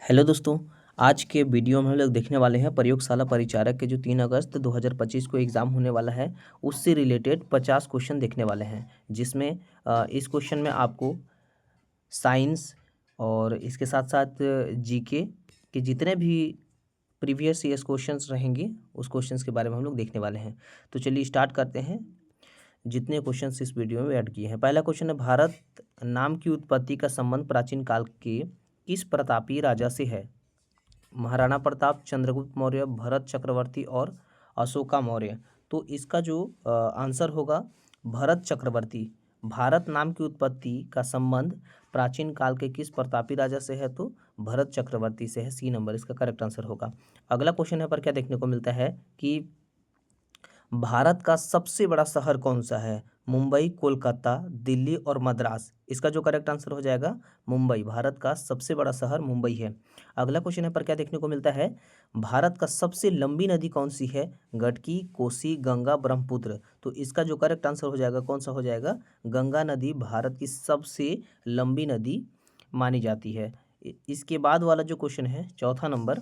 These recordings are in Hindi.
हेलो दोस्तों। आज के वीडियो में हम लोग देखने वाले हैं प्रयोगशाला परिचारक के जो 3 अगस्त 2025 को एग्ज़ाम होने वाला है उससे रिलेटेड 50 क्वेश्चन देखने वाले हैं, जिसमें इस क्वेश्चन में आपको साइंस और इसके साथ साथ जीके के जितने भी प्रीवियस ईयर्स क्वेश्चंस रहेंगे उस क्वेश्चंस के बारे में हम लोग देखने वाले हैं। तो चलिए स्टार्ट करते हैं। जितने क्वेश्चंस इस वीडियो में ऐड किए हैं, पहला क्वेश्चन है, भारत नाम की उत्पत्ति का संबंध प्राचीन काल के किस प्रतापी राजा से है? महाराणा प्रताप, चंद्रगुप्त मौर्य, भरत चक्रवर्ती और अशोका मौर्य। तो इसका जो आंसर होगा भरत चक्रवर्ती। भारत नाम की उत्पत्ति का संबंध प्राचीन काल के किस प्रतापी राजा से है? तो भरत चक्रवर्ती से है। सी नंबर इसका करेक्ट आंसर होगा। अगला क्वेश्चन है पर क्या देखने को मिलता है कि भारत का सबसे बड़ा शहर कौन सा है? मुंबई, कोलकाता, दिल्ली और मद्रास। इसका जो करेक्ट आंसर हो जाएगा मुंबई। भारत का सबसे बड़ा शहर मुंबई है। अगला क्वेश्चन है पर क्या देखने को मिलता है, भारत का सबसे लंबी नदी कौन सी है? गंडकी, कोसी, गंगा, ब्रह्मपुत्र। तो इसका जो करेक्ट आंसर हो जाएगा कौन सा हो जाएगा? गंगा नदी भारत की सबसे लंबी नदी मानी जाती है। इसके बाद वाला जो क्वेश्चन है चौथा नंबर,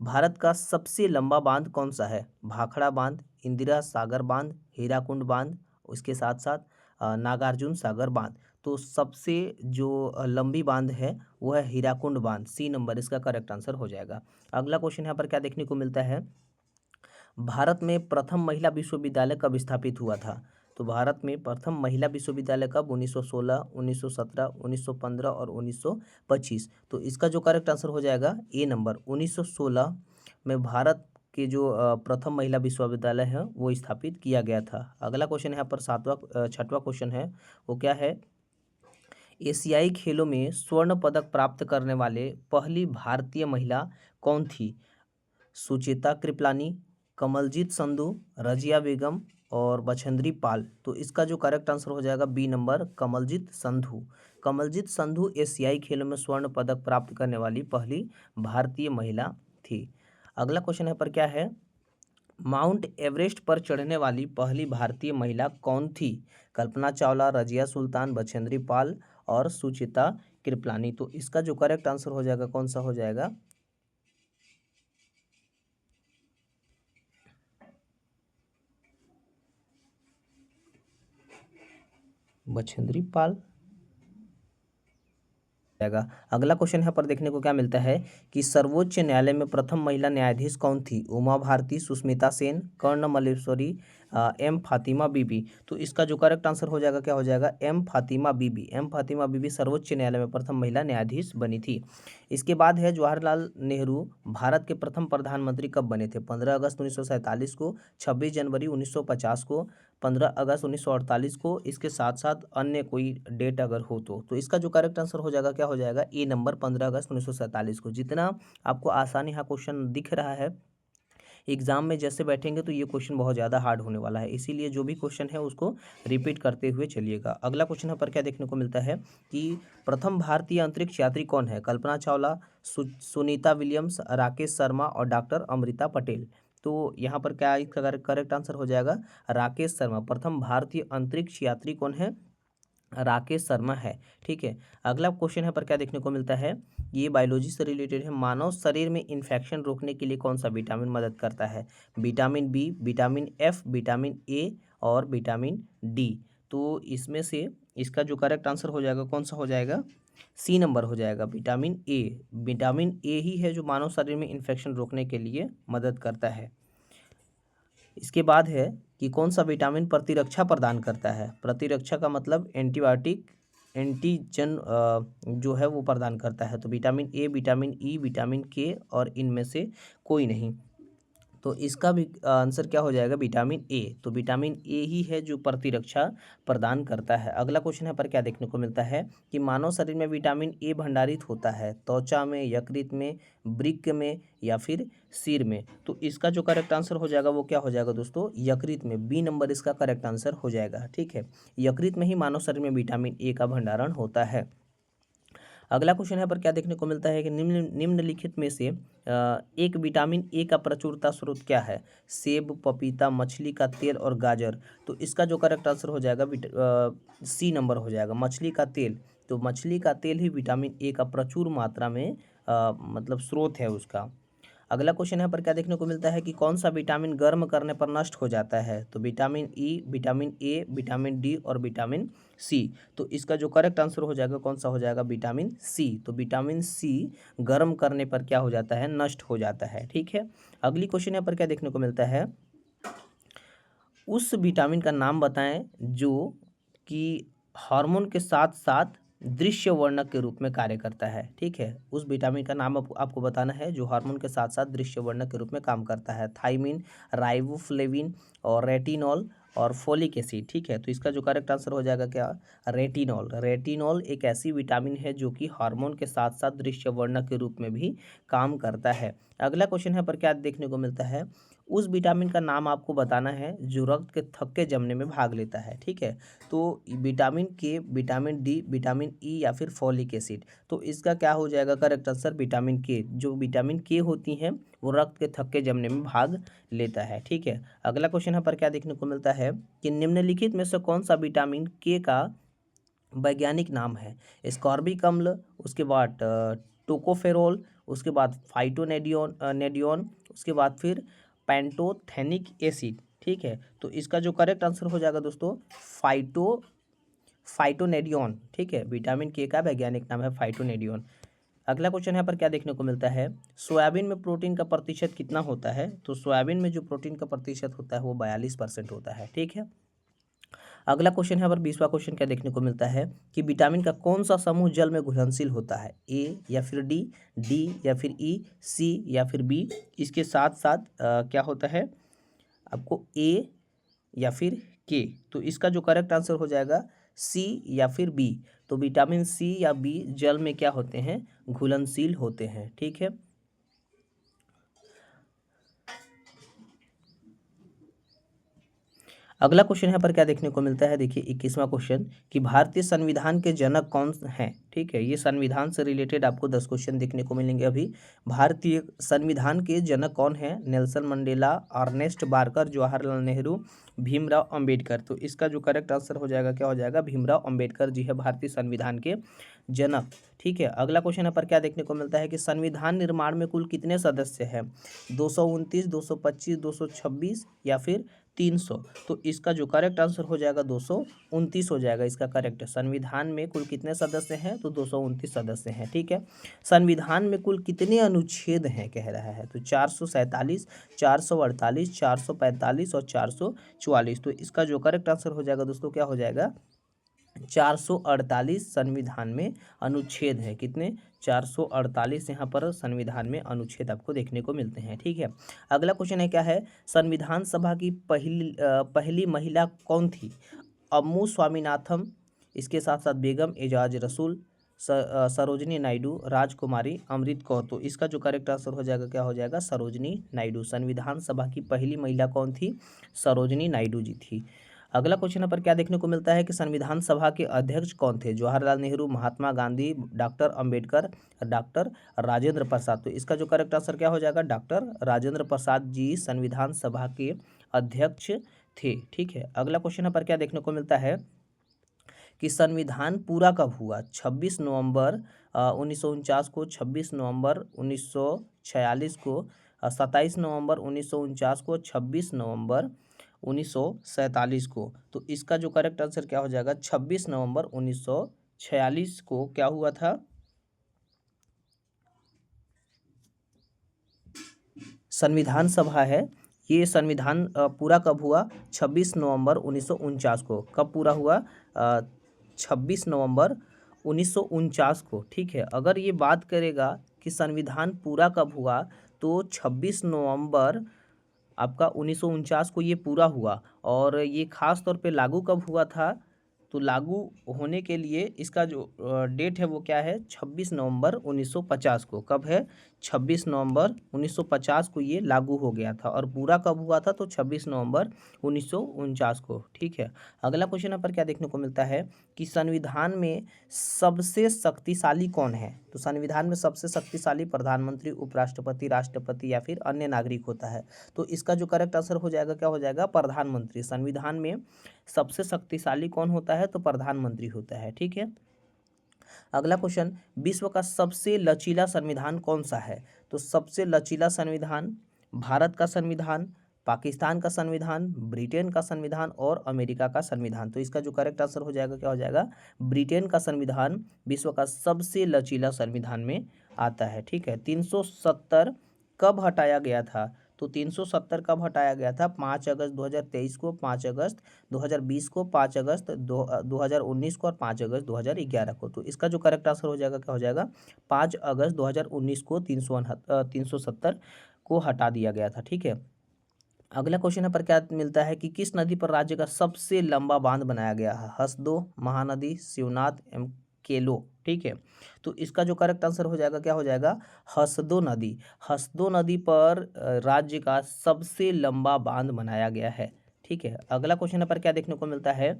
भारत का सबसे लंबा बांध कौन सा है? भाखड़ा बांध, इंदिरा सागर बांध, हीराकुंड बांध, उसके साथ साथ नागार्जुन सागर बांध। तो सबसे जो लंबी बांध है वो है हीराकुंड बांध। सी नंबर इसका करेक्ट आंसर हो जाएगा। अगला क्वेश्चन यहाँ पर क्या देखने को मिलता है, भारत में प्रथम महिला विश्वविद्यालय कब स्थापित हुआ था? तो भारत में प्रथम महिला विश्वविद्यालय कब? 1916, 1917, 1915 और 1925। तो इसका जो करेक्ट आंसर हो जाएगा ए नंबर 1916 में भारत के जो प्रथम महिला विश्वविद्यालय है वो स्थापित किया गया था। अगला क्वेश्चन यहाँ पर छठवां क्वेश्चन है, वो क्या है, एशियाई खेलों में स्वर्ण पदक प्राप्त करने वाले पहली भारतीय महिला कौन थी? सुचेता कृपलानी, कमलजीत संधू, रजिया बेगम और बछेंद्री पाल। तो इसका जो करेक्ट आंसर हो जाएगा बी नंबर कमलजीत संधू। कमलजीत संधू एशियाई खेलों में स्वर्ण पदक प्राप्त करने वाली पहली भारतीय महिला थी। अगला क्वेश्चन है पर क्या है, माउंट एवरेस्ट पर चढ़ने वाली पहली भारतीय महिला कौन थी? कल्पना चावला, रजिया सुल्तान, बछेंद्री पाल और सुचिता कृपलानी। तो इसका जो करेक्ट आंसर हो जाएगा कौन सा हो जाएगा? बछेंद्री पाल जाएगा। अगला क्वेश्चन यहाँ पर देखने को क्या मिलता है कि सर्वोच्च न्यायालय में प्रथम महिला न्यायाधीश कौन थी? उमा भारती, सुष्मिता सेन, कर्ण मल्लेश्वरी, एम फातिमा बीबी। तो इसका जो करेक्ट आंसर हो जाएगा क्या हो जाएगा? एम फातिमा बीबी। एम फातिमा बीबी सर्वोच्च न्यायालय में प्रथम महिला न्यायाधीश बनी थी। इसके बाद है, जवाहरलाल नेहरू भारत के प्रथम प्रधानमंत्री कब बने थे? 15 अगस्त 1947 को, 26 जनवरी 1950 को, 15 अगस्त 1948 को, इसके साथ साथ अन्य कोई डेट अगर हो तो इसका जो करेक्ट आंसर हो जाएगा क्या हो जाएगा? ए नंबर 15 अगस्त 1947 को। जितना आपको आसानी यहाँ क्वेश्चन दिख रहा है, एग्जाम में जैसे बैठेंगे तो ये क्वेश्चन बहुत ज़्यादा हार्ड होने वाला है, इसीलिए जो भी क्वेश्चन है उसको रिपीट करते हुए चलिएगा। अगला क्वेश्चन यहाँ पर क्या देखने को मिलता है कि प्रथम भारतीय अंतरिक्ष यात्री कौन है? कल्पना चावला, सुनीता विलियम्स, राकेश शर्मा और डॉक्टर अमृता पटेल। तो यहाँ पर क्या इसका करेक्ट आंसर हो जाएगा? राकेश शर्मा। प्रथम भारतीय अंतरिक्ष यात्री कौन है? राकेश शर्मा है। ठीक है। अगला क्वेश्चन है पर क्या देखने को मिलता है, ये बायोलॉजी से रिलेटेड है, मानव शरीर में इन्फेक्शन रोकने के लिए कौन सा विटामिन मदद करता है? Vitamin B, vitamin F, vitamin A और विटामिन डी। तो इसमें से इसका जो करेक्ट आंसर हो जाएगा कौन सा हो जाएगा? सी नंबर हो जाएगा विटामिन ए। विटामिन ए ही है जो मानव शरीर में इन्फेक्शन रोकने के लिए मदद करता है। इसके बाद है कि कौन सा विटामिन प्रतिरक्षा प्रदान करता है? प्रतिरक्षा का मतलब एंटीबायोटिक, एंटीजन जो है वो प्रदान करता है। तो vitamin A, vitamin E, vitamin के और इनमें से कोई नहीं। तो इसका भी आंसर क्या हो जाएगा? Vitamin A. तो विटामिन ए ही है जो प्रतिरक्षा प्रदान करता है। अगला क्वेश्चन है पर क्या देखने को मिलता है कि मानव शरीर में विटामिन ए भंडारित होता है त्वचा में, यकृत में, वृक्क में या फिर सिर में। तो इसका जो करेक्ट आंसर हो जाएगा वो क्या हो जाएगा दोस्तों? यकृत में। बी नंबर इसका करेक्ट आंसर हो जाएगा। ठीक है, यकृत में ही मानव शरीर में विटामिन ए का भंडारण होता है। अगला क्वेश्चन यहाँ पर क्या देखने को मिलता है कि निम्नलिखित में से एक विटामिन ए का प्रचुरता स्रोत क्या है? सेब, पपीता, मछली का तेल और गाजर। तो इसका जो करेक्ट आंसर हो जाएगा सी नंबर हो जाएगा, मछली का तेल। तो मछली का तेल ही विटामिन ए का प्रचुर मात्रा में मतलब स्रोत है उसका। अगला क्वेश्चन यहाँ पर क्या देखने को मिलता है कि कौन सा विटामिन गर्म करने पर नष्ट हो जाता है? तो vitamin E, vitamin A, vitamin D और विटामिन सी। तो इसका जो करेक्ट आंसर हो जाएगा कौन सा हो जाएगा? Vitamin C. तो विटामिन सी गर्म करने पर क्या हो जाता है? नष्ट हो जाता है। ठीक है। अगली क्वेश्चन यहाँ पर क्या देखने को मिलता है? उस विटामिन का नाम बताएं जो कि हार्मोन के साथ साथ दृश्य वर्णक के रूप में कार्य करता है। ठीक है, उस विटामिन का नाम आपको बताना है जो हार्मोन के साथ साथ दृश्य वर्णक के रूप में काम करता है। थाइमिन, राइबोफ्लेविन और रेटिनॉल और फोलिक एसिड। ठीक है, तो इसका जो करेक्ट आंसर हो जाएगा क्या? रेटिनॉल। रेटिनॉल एक ऐसी विटामिन है जो कि हार्मोन के साथ साथ दृश्य वर्णक के रूप में भी काम करता है। अगला क्वेश्चन है पर क्या देखने को मिलता है? उस विटामिन का नाम आपको बताना है जो रक्त के थक्के जमने में भाग लेता है। ठीक है, तो विटामिन के, विटामिन डी, विटामिन ई या फिर फॉलिक एसिड। तो इसका क्या हो जाएगा करेक्ट आंसर? विटामिन के। जो विटामिन के होती हैं वो रक्त के थक्के जमने में भाग लेता है। ठीक है। अगला क्वेश्चन यहाँ पर क्या देखने को मिलता है कि निम्नलिखित में से कौन सा विटामिन के का वैज्ञानिक नाम है? स्कॉर्बिक अम्ल, उसके बाद टोकोफेरोल, उसके बाद फाइटोनेडियोन नेडियोन, उसके बाद फिर पैंटोथेनिक एसिड। ठीक है, तो इसका जो करेक्ट आंसर हो जाएगा दोस्तों फाइटोनेडियोन। ठीक है, विटामिन के का वैज्ञानिक नाम है फाइटोनेडियोन। अगला क्वेश्चन यहाँ पर क्या देखने को मिलता है? सोयाबीन में प्रोटीन का प्रतिशत कितना होता है? तो सोयाबीन में जो प्रोटीन का प्रतिशत होता है वो 42% होता है। ठीक है। अगला क्वेश्चन यहाँ पर 20वां क्वेश्चन क्या देखने को मिलता है कि विटामिन का कौन सा समूह जल में घुलनशील होता है? ए या फिर डी, डी या फिर ई, सी या फिर बी। इसके साथ साथ क्या होता है आपको? ए या फिर के। तो इसका जो करेक्ट आंसर हो जाएगा सी या फिर बी। तो विटामिन सी या बी जल में क्या होते हैं? घुलनशील होते हैं। ठीक है। अगला क्वेश्चन यहाँ पर क्या देखने को मिलता है? देखिए 21वां क्वेश्चन कि भारतीय संविधान के जनक कौन हैं? ठीक है, ये संविधान से रिलेटेड आपको 10 क्वेश्चन देखने को मिलेंगे अभी। भारतीय संविधान के जनक कौन है? Nelson Mandela, Ernest Barker, Jawaharlal Nehru, Bhimrao Ambedkar. तो इसका जो करेक्ट आंसर हो जाएगा क्या हो जाएगा? भीमराव अंबेडकर जी है भारतीय संविधान के जनक। ठीक है। अगला क्वेश्चन यहाँ पर क्या देखने को मिलता है कि संविधान निर्माण में कुल कितने सदस्य हैं? 229, 225, 226 या फिर 300। तो इसका जो करेक्ट आंसर हो जाएगा 229 हो जाएगा इसका करेक्ट। संविधान में कुल कितने सदस्य हैं? तो 229 सदस्य हैं। ठीक है। संविधान में कुल कितने अनुच्छेद हैं कह रहा है? तो 447, 448, 445 और 444। तो इसका जो करेक्ट आंसर हो जाएगा दोस्तों क्या हो जाएगा? 448 संविधान में अनुच्छेद है। कितने? 448 यहाँ पर संविधान में अनुच्छेद आपको देखने को मिलते हैं। ठीक है। अगला क्वेश्चन है क्या है? संविधान सभा की पहली महिला कौन थी? अम्मू स्वामीनाथन, इसके साथ साथ बेगम एजाज रसूल, सरोजनी नायडू, राजकुमारी अमृत कौर। तो इसका जो करेक्ट आंसर हो जाएगा क्या हो जाएगा? सरोजनी नायडू। संविधान सभा की पहली महिला कौन थी? सरोजनी नायडू जी थी। अगला क्वेश्चन पर क्या देखने को मिलता है कि संविधान सभा के अध्यक्ष कौन थे? Jawaharlal Nehru, Mahatma Gandhi, doctor Ambedkar, doctor Rajendra Prasad. तो इसका जो करेक्ट आंसर क्या हो जाएगा? डॉक्टर राजेंद्र प्रसाद जी संविधान सभा के अध्यक्ष थे। ठीक है। अगला क्वेश्चन पर क्या देखने को मिलता है कि संविधान पूरा कब हुआ? 26 नवंबर 1949 को, 26 नवंबर 1946 को, 27 नवंबर 1949 को, 26 नवंबर 1947 को। तो इसका जो करेक्ट आंसर क्या हो जाएगा? 26 नवंबर 1946 को क्या हुआ था? संविधान सभा है। ये संविधान पूरा कब हुआ? 26 नवंबर 1949 को। कब पूरा हुआ? 26 नवंबर 1949 को। ठीक है। अगर ये बात करेगा कि संविधान पूरा कब हुआ तो 26 नवंबर आपका 1949 को ये पूरा हुआ। और ये खास तौर पे लागू कब हुआ था? तो लागू होने के लिए इसका जो डेट है वो क्या है? 26 नवंबर 1950 को। कब है? 26 नवंबर 1950 को ये लागू हो गया था। और पूरा कब हुआ था? तो 26 नवंबर 1949 को। ठीक है। अगला क्वेश्चन यहाँ पर क्या देखने को मिलता है कि संविधान में सबसे शक्तिशाली कौन है? तो संविधान में सबसे शक्तिशाली प्रधानमंत्री, उपराष्ट्रपति, राष्ट्रपति या फिर अन्य नागरिक होता है। तो इसका जो करेक्ट आंसर हो जाएगा क्या हो जाएगा? प्रधानमंत्री। संविधान में सबसे शक्तिशाली कौन होता है? तो प्रधानमंत्री होता है। ठीक है। अगला क्वेश्चन, विश्व का सबसे लचीला संविधान कौन सा है? तो सबसे लचीला संविधान भारत का संविधान, पाकिस्तान का संविधान, ब्रिटेन का संविधान और अमेरिका का संविधान। तो इसका जो करेक्ट आंसर हो जाएगा क्या हो जाएगा? ब्रिटेन का संविधान विश्व का सबसे लचीला संविधान में आता है। ठीक है। 370 कब हटाया गया था? तो 370 कब हटाया गया था? 5 अगस्त 2023 को, 5 अगस्त 2020 को, 5 अगस्त 2019 को और 5 अगस्त 2011 को। तो इसका जो करेक्ट आंसर हो जाएगा क्या हो जाएगा? 5 अगस्त 2019 को 370 को हटा दिया गया था। ठीक है। अगला क्वेश्चन यहाँ पर क्या मिलता है कि किस नदी पर राज्य का सबसे लंबा बांध बनाया गया है? हसदो, महानदी, शिवनाथ एवं केलो। ठीक है। तो इसका जो करेक्ट आंसर हो जाएगा क्या हो जाएगा? हसदो नदी। हसदो नदी पर राज्य का सबसे लंबा बांध बनाया गया है। ठीक है। अगला क्वेश्चन यहाँ पर क्या देखने को मिलता है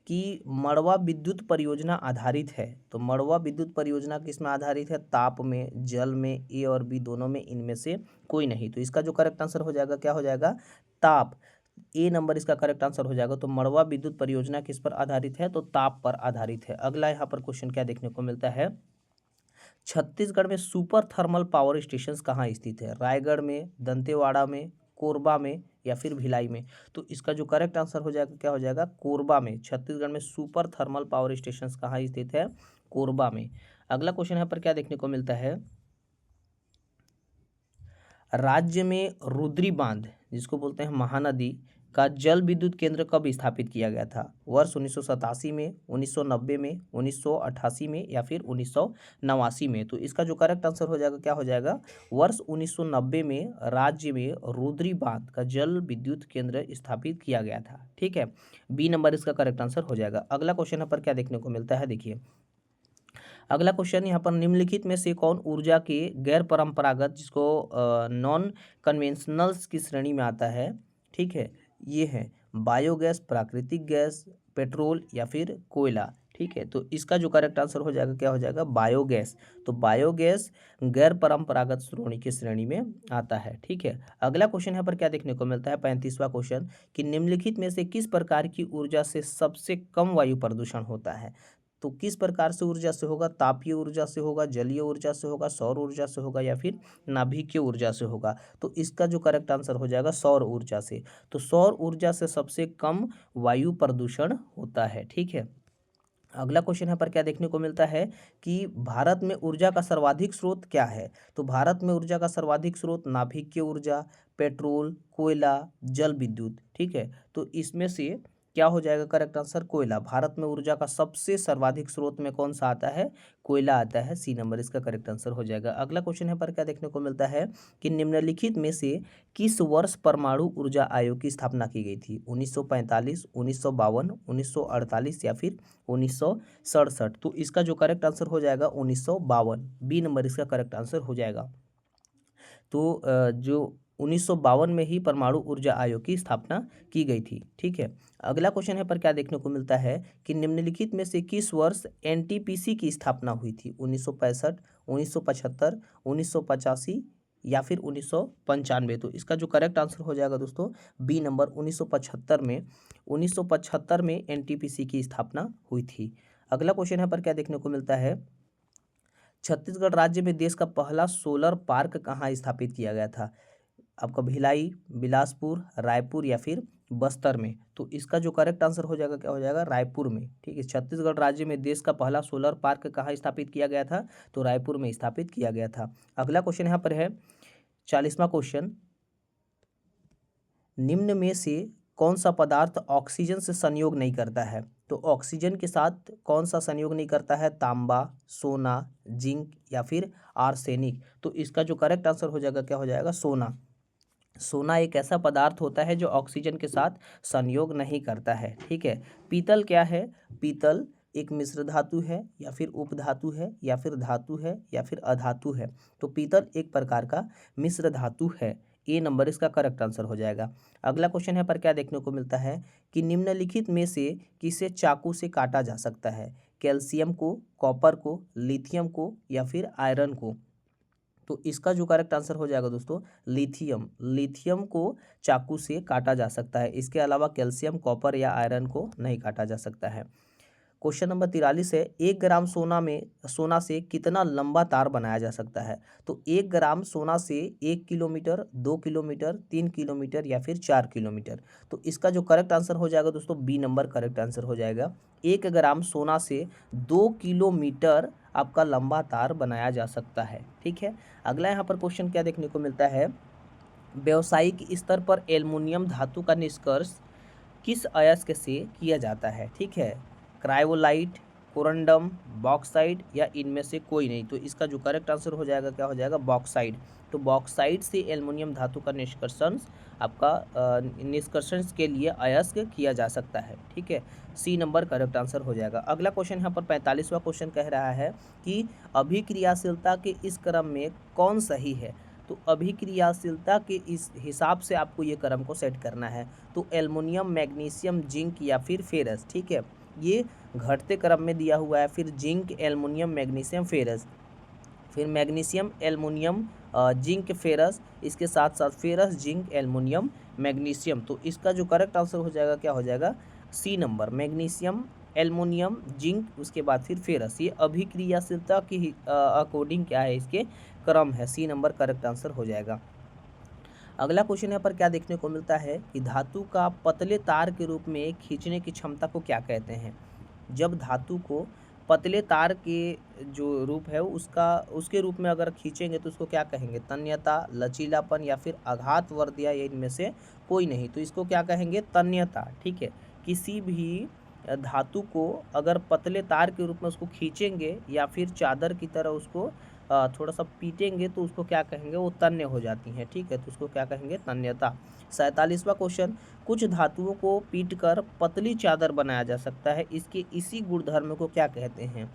कि मड़वा विद्युत परियोजना आधारित है। तो मड़वा विद्युत परियोजना किस में आधारित है? ताप में, जल में, ए और बी दोनों में, इनमें से कोई नहीं। तो इसका जो करेक्ट आंसर हो जाएगा क्या हो जाएगा? ताप। ए नंबर इसका करेक्ट आंसर हो जाएगा। तो मड़वा विद्युत परियोजना किस पर आधारित है? तो ताप पर आधारित है। अगला यहाँ पर क्वेश्चन क्या देखने को मिलता है? छत्तीसगढ़ में सुपर थर्मल पावर स्टेशन कहाँ स्थित है? रायगढ़ में, दंतेवाड़ा में, कोरबा में या फिर भिलाई में। तो इसका जो करेक्ट आंसर हो जाएगा क्या हो जाएगा? कोरबा में। छत्तीसगढ़ में सुपर थर्मल पावर स्टेशन कहाँ स्थित है? कोरबा में। अगला क्वेश्चन यहाँ पर क्या देखने को मिलता है? राज्य में रुद्री बांध जिसको बोलते हैं महानदी का जल विद्युत केंद्र कब स्थापित किया गया था? वर्ष 1987 में, 1990 में, 1988 में या फिर 1989 में। तो इसका जो करेक्ट आंसर हो जाएगा क्या हो जाएगा? वर्ष 1990 में राज्य में रुद्री बांध का जल विद्युत केंद्र स्थापित किया गया था। ठीक है। बी नंबर इसका करेक्ट आंसर हो जाएगा। अगला क्वेश्चन यहाँ पर क्या देखने को मिलता है? देखिए अगला क्वेश्चन यहाँ पर निम्नलिखित में से कौन ऊर्जा के गैर परंपरागत जिसको नॉन कन्वेंशनल्स की श्रेणी में आता है? ठीक है। ये है बायोगैस, प्राकृतिक गैस, पेट्रोल या फिर कोयला। ठीक है। तो इसका जो करेक्ट आंसर हो जाएगा क्या हो जाएगा? बायोगैस। तो बायोगैस गैर परंपरागत श्रेणी में आता है। ठीक है। अगला क्वेश्चन यहाँ पर क्या देखने को मिलता है? 35वां क्वेश्चन कि निम्नलिखित में से किस प्रकार की ऊर्जा से सबसे कम वायु प्रदूषण होता है? तो किस प्रकार से ऊर्जा से होगा? तापीय ऊर्जा से होगा, जलीय ऊर्जा से होगा, सौर ऊर्जा से होगा या फिर नाभिकीय ऊर्जा से होगा। तो इसका जो करेक्ट आंसर हो जाएगा सौर ऊर्जा से। तो सौर ऊर्जा से सबसे कम वायु प्रदूषण होता है। ठीक है। अगला क्वेश्चन यहाँ पर क्या देखने को मिलता है कि भारत में ऊर्जा का सर्वाधिक स्रोत क्या है? तो भारत में ऊर्जा का सर्वाधिक स्रोत नाभिकीय ऊर्जा, पेट्रोल, कोयला, जल विद्युत। ठीक है। तो इसमें से क्या हो जाएगा करेक्ट आंसर? कोयला। भारत में ऊर्जा का सबसे सर्वाधिक स्रोत में कौन सा आता है? कोयला आता है। सी नंबर इसका करेक्ट आंसर हो जाएगा। अगला क्वेश्चन यहाँ पर क्या देखने को मिलता है कि निम्नलिखित में से किस वर्ष परमाणु ऊर्जा आयोग की स्थापना की गई थी? 1945, 1952, 1948 या फिर 1967। तो इसका जो करेक्ट आंसर हो जाएगा 1952। बी नंबर इसका करेक्ट आंसर हो जाएगा। तो जो 1952 में ही परमाणु ऊर्जा आयोग की स्थापना की गई थी। ठीक है। अगला क्वेश्चन यहाँ पर क्या देखने को मिलता है कि निम्नलिखित में से किस वर्ष एनटीपीसी की स्थापना हुई थी? 1965, 1975, 1985 या फिर 1995। तो इसका जो करेक्ट आंसर हो जाएगा दोस्तों बी नंबर 1975 में एनटीपीसी की स्थापना हुई थी। अगला क्वेश्चन यहाँ पर क्या देखने को मिलता है? छत्तीसगढ़ राज्य में देश का पहला सोलर पार्क कहाँ स्थापित किया गया था? आपका भिलाई, बिलासपुर, रायपुर या फिर बस्तर में। तो इसका जो करेक्ट आंसर हो जाएगा क्या हो जाएगा? रायपुर में। ठीक है। छत्तीसगढ़ राज्य में देश का पहला सोलर पार्क कहाँ स्थापित किया गया था? तो रायपुर में स्थापित किया गया था। अगला क्वेश्चन यहाँ पर है 40वां क्वेश्चन, निम्न में से कौन सा पदार्थ ऑक्सीजन से संयोग नहीं करता है? तो ऑक्सीजन के साथ कौन सा संयोग नहीं करता है? तांबा, सोना, जिंक या फिर आर्सेनिक। तो इसका जो करेक्ट आंसर हो जाएगा क्या हो जाएगा? सोना। सोना एक ऐसा पदार्थ होता है जो ऑक्सीजन के साथ संयोग नहीं करता है। ठीक है। पीतल क्या है? पीतल एक मिश्र धातु है या फिर उपधातु है या फिर धातु है या फिर अधातु है। तो पीतल एक प्रकार का मिश्र धातु है। ए नंबर इसका करेक्ट आंसर हो जाएगा। अगला क्वेश्चन यहाँ पर क्या देखने को मिलता है कि निम्नलिखित में से किसे चाकू से काटा जा सकता है? कैल्शियम को, कॉपर को, लिथियम को या फिर आयरन को। तो इसका जो करेक्ट आंसर हो जाएगा दोस्तों लिथियम। लिथियम को चाकू से काटा जा सकता है। इसके अलावा कैल्शियम, कॉपर या आयरन को नहीं काटा जा सकता है। क्वेश्चन नंबर 43 है, 1 ग्राम सोना से कितना लंबा तार बनाया जा सकता है? तो 1 ग्राम सोना से 1 किलोमीटर, 2 किलोमीटर, 3 किलोमीटर या फिर 4 किलोमीटर। तो इसका जो करेक्ट आंसर हो जाएगा दोस्तों, बी नंबर करेक्ट आंसर हो जाएगा। 1 ग्राम सोना से 2 किलोमीटर आपका लंबा तार बनाया जा सकता है। ठीक है, अगला यहाँ पर क्वेश्चन क्या देखने को मिलता है, व्यावसायिक स्तर पर एल्युमिनियम धातु का निष्कर्ष किस अयस्क से किया जाता है? ठीक है, क्रायोलाइट, कोरंडम, बॉक्साइट या इनमें से कोई नहीं। तो इसका जो करेक्ट आंसर हो जाएगा क्या हो जाएगा, बॉक्साइट। तो बॉक्साइट से एल्युमिनियम धातु का निष्कर्षण आपका निष्कर्षण के लिए अयस्क किया जा सकता है। ठीक है, सी नंबर करेक्ट आंसर हो जाएगा। अगला क्वेश्चन यहाँ पर 45वां क्वेश्चन कह रहा है कि अभिक्रियाशीलता के इस क्रम में कौन सही है? तो अभिक्रियाशीलता के इस हिसाब से आपको ये क्रम को सेट करना है। तो एल्युमिनियम, मैग्नीशियम, जिंक या फिर फेरस। ठीक है, ये घटते क्रम में दिया हुआ है। फिर जिंक, एल्युमिनियम, मैग्नीशियम, फेरस, फिर मैग्नीशियम, एल्युमिनियम, जिंक, फेरस, इसके साथ साथ फेरस, जिंक, एल्युमिनियम, मैग्नीशियम। तो इसका जो करेक्ट आंसर हो जाएगा क्या हो जाएगा, C number, magnesium, aluminium, zinc, उसके बाद फिर फेरस। ये अभिक्रियाशीलता की अकॉर्डिंग क्या है, इसके क्रम है। सी नंबर करेक्ट आंसर हो जाएगा। अगला क्वेश्चन यहाँ पर क्या देखने को मिलता है कि धातु का पतले तार के रूप में खींचने की क्षमता को क्या कहते हैं? जब धातु को पतले तार के जो रूप है उसके रूप में अगर खींचेंगे तो उसको क्या कहेंगे? तन्यता, लचीलापन या फिर आघातवर्धिता या इनमें से कोई नहीं। तो इसको क्या कहेंगे? तन्यता। ठीक है, किसी भी धातु को अगर पतले तार के रूप में उसको खींचेंगे या फिर चादर की तरह उसको थोड़ा सा पीटेंगे तो उसको क्या कहेंगे? वो तन्य हो जाती हैं। ठीक है, तो उसको क्या कहेंगे? तन्यता। 47वां क्वेश्चन, कुछ धातुओं को पीटकर पतली चादर बनाया जा सकता है, इसके इसी गुणधर्म को क्या कहते हैं?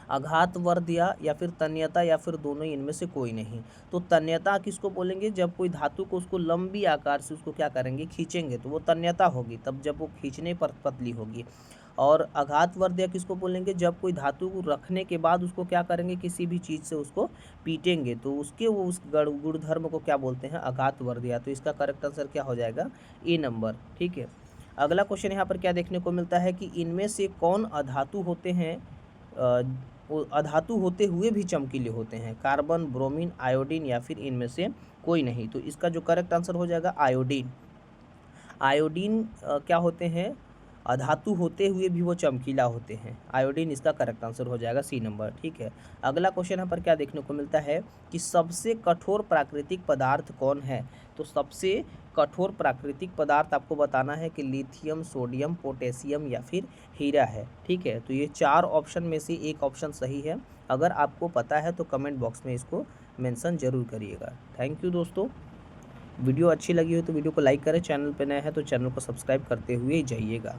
आघातवर्धिता या फिर तन्यता या फिर दोनों ही, इनमें से कोई नहीं। तो तन्यता किसको बोलेंगे? जब कोई धातु को उसको लंबी आकार से उसको क्या करेंगे? खींचेंगे, तो वो तन्यता होगी, तब जब वो खींचने पर पतली होगी। और आघातवर्धिता किसको बोलेंगे? जब कोई धातु को रखने के बाद उसको क्या करेंगे? किसी भी चीज़ से उसको पीटेंगे, तो उसके वो उस गुणधर्म को क्या बोलते हैं? आघातवर्धिता। तो इसका करेक्ट आंसर क्या हो जाएगा? ए नंबर। ठीक है, अगला क्वेश्चन यहाँ पर क्या देखने को मिलता है कि इनमें से कौन अधातु होते हैं, वो अधातु होते हुए भी चमकीले होते हैं? कार्बन, ब्रोमीन, आयोडीन या फिर इनमें से कोई नहीं। तो इसका जो करेक्ट आंसर हो जाएगा आयोडीन। आयोडीन क्या होते हैं? अधातु होते हुए भी वो चमकीला होते हैं। आयोडीन इसका करेक्ट आंसर हो जाएगा, सी नंबर। ठीक है, अगला क्वेश्चन यहाँ पर क्या देखने को मिलता है कि सबसे कठोर प्राकृतिक पदार्थ कौन है? तो सबसे कठोर प्राकृतिक पदार्थ आपको बताना है कि लिथियम, सोडियम, पोटेशियम या फिर हीरा है। ठीक है, तो ये 4 ऑप्शन में से एक ऑप्शन सही है। अगर आपको पता है तो कमेंट बॉक्स में इसको मेंशन जरूर करिएगा। थैंक यू दोस्तों। वीडियो अच्छी लगी हो तो वीडियो को लाइक करें, चैनल पर नया है तो चैनल को सब्सक्राइब करते हुए जाइएगा।